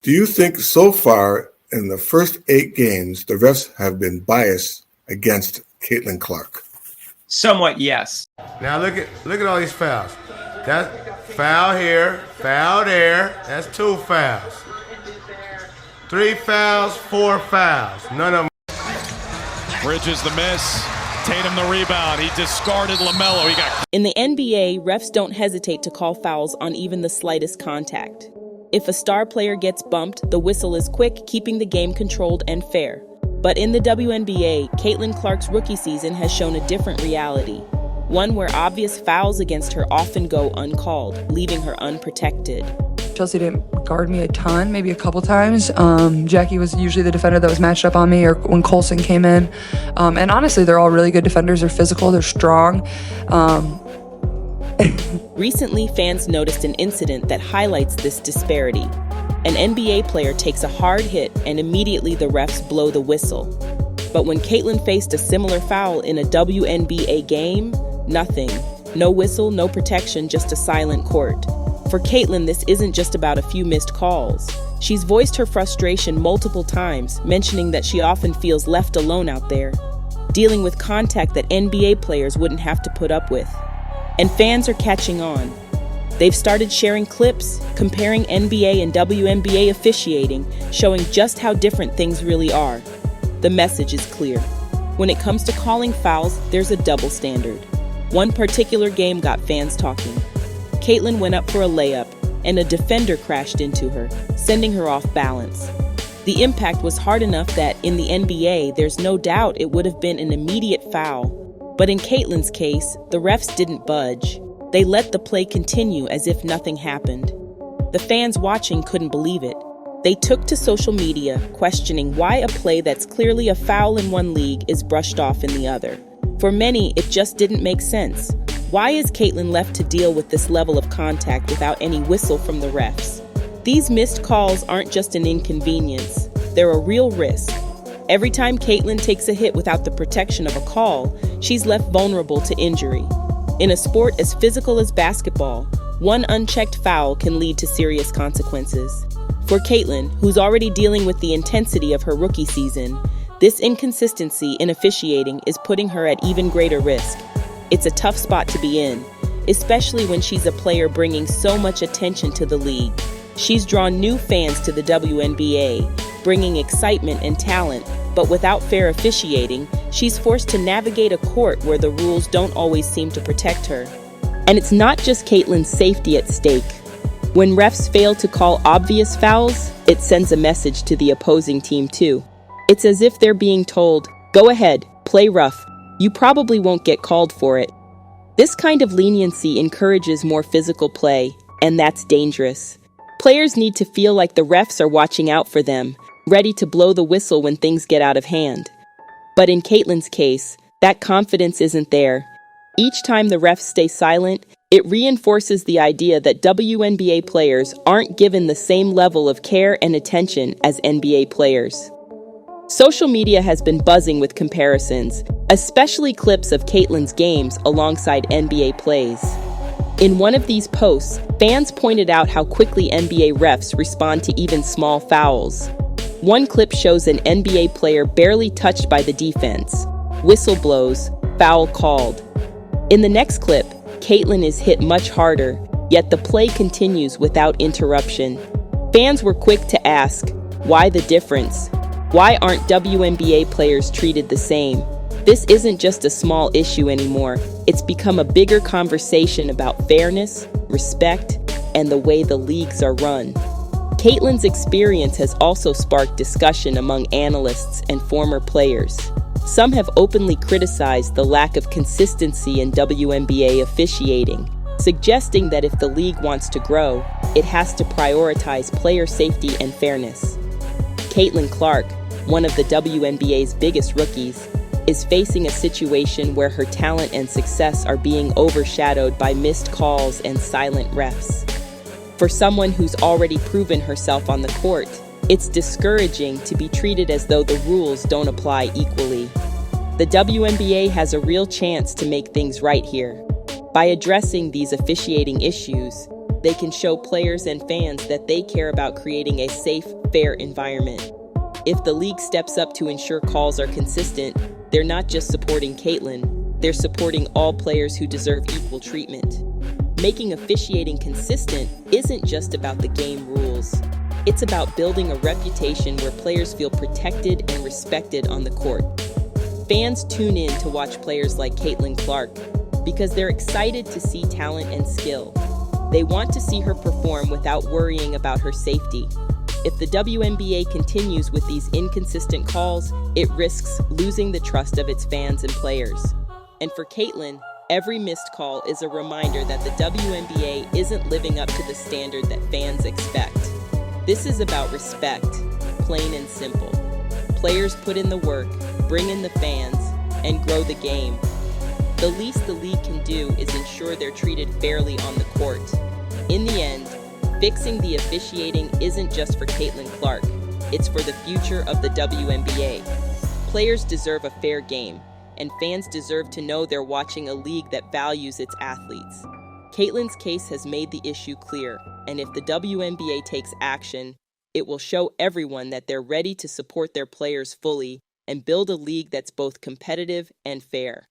Do you think so far in the first 8 games, the refs have been biased against Caitlin Clark? Somewhat, yes. Now look at all these fouls. That foul here, foul there. That's 2 fouls. 3 fouls, 4 fouls. None of them. Bridges the miss. Tatum the rebound. He discarded LaMelo. In the NBA, refs don't hesitate to call fouls on even the slightest contact. If a star player gets bumped, the whistle is quick, keeping the game controlled and fair. But in the WNBA, Caitlin Clark's rookie season has shown a different reality. One where obvious fouls against her often go uncalled, leaving her unprotected. Chelsea didn't guard me a ton, maybe a couple times. Jackie was usually the defender that was matched up on me, or when Colson came in. And honestly, they're all really good defenders. They're physical, they're strong. Recently, fans noticed an incident that highlights this disparity. An NBA player takes a hard hit and immediately the refs blow the whistle. But when Caitlin faced a similar foul in a WNBA game, nothing. No whistle, no protection, just a silent court. For Caitlin, this isn't just about a few missed calls. She's voiced her frustration multiple times, mentioning that she often feels left alone out there, dealing with contact that NBA players wouldn't have to put up with. And fans are catching on. They've started sharing clips, comparing NBA and WNBA officiating, showing just how different things really are. The message is clear. When it comes to calling fouls, there's a double standard. One particular game got fans talking. Caitlin went up for a layup, and a defender crashed into her, sending her off balance. The impact was hard enough that, in the NBA, there's no doubt it would have been an immediate foul. But in Caitlin's case, the refs didn't budge. They let the play continue as if nothing happened. The fans watching couldn't believe it. They took to social media, questioning why a play that's clearly a foul in one league is brushed off in the other. For many, it just didn't make sense. Why is Caitlin left to deal with this level of contact without any whistle from the refs? These missed calls aren't just an inconvenience, they're a real risk. Every time Caitlin takes a hit without the protection of a call, she's left vulnerable to injury. In a sport as physical as basketball, one unchecked foul can lead to serious consequences. For Caitlin, who's already dealing with the intensity of her rookie season, this inconsistency in officiating is putting her at even greater risk. It's a tough spot to be in, especially when she's a player bringing so much attention to the league. She's drawn new fans to the WNBA, bringing excitement and talent, but without fair officiating, she's forced to navigate a court where the rules don't always seem to protect her. And it's not just Caitlin's safety at stake. When refs fail to call obvious fouls, it sends a message to the opposing team too. It's as if they're being told, "Go ahead, play rough. You probably won't get called for it." This kind of leniency encourages more physical play, and that's dangerous. Players need to feel like the refs are watching out for them, ready to blow the whistle when things get out of hand. But in Caitlin's case, that confidence isn't there. Each time the refs stay silent, it reinforces the idea that WNBA players aren't given the same level of care and attention as NBA players. Social media has been buzzing with comparisons, especially clips of Caitlin's games alongside NBA plays. In one of these posts, fans pointed out how quickly NBA refs respond to even small fouls. One clip shows an NBA player barely touched by the defense. Whistle blows, foul called. In the next clip, Caitlin is hit much harder, yet the play continues without interruption. Fans were quick to ask, why the difference? Why aren't WNBA players treated the same? This isn't just a small issue anymore. It's become a bigger conversation about fairness, respect, and the way the leagues are run. Caitlin's experience has also sparked discussion among analysts and former players. Some have openly criticized the lack of consistency in WNBA officiating, suggesting that if the league wants to grow, it has to prioritize player safety and fairness. Caitlin Clark, one of the WNBA's biggest rookies, is facing a situation where her talent and success are being overshadowed by missed calls and silent refs. For someone who's already proven herself on the court, it's discouraging to be treated as though the rules don't apply equally. The WNBA has a real chance to make things right here. By addressing these officiating issues, They can show players and fans that they care about creating a safe, fair environment. If the league steps up to ensure calls are consistent, they're not just supporting Caitlin, they're supporting all players who deserve equal treatment. Making officiating consistent isn't just about the game rules. It's about building a reputation where players feel protected and respected on the court. Fans tune in to watch players like Caitlin Clark because they're excited to see talent and skill. They want to see her perform without worrying about her safety. If the WNBA continues with these inconsistent calls, it risks losing the trust of its fans and players. And for Caitlin, every missed call is a reminder that the WNBA isn't living up to the standard that fans expect. This is about respect, plain and simple. Players put in the work, bring in the fans, and grow the game. The least the league can do is ensure they're treated fairly on the court. In the end, fixing the officiating isn't just for Caitlin Clark, it's for the future of the WNBA. Players deserve a fair game, and fans deserve to know they're watching a league that values its athletes. Caitlin's case has made the issue clear, and if the WNBA takes action, it will show everyone that they're ready to support their players fully and build a league that's both competitive and fair.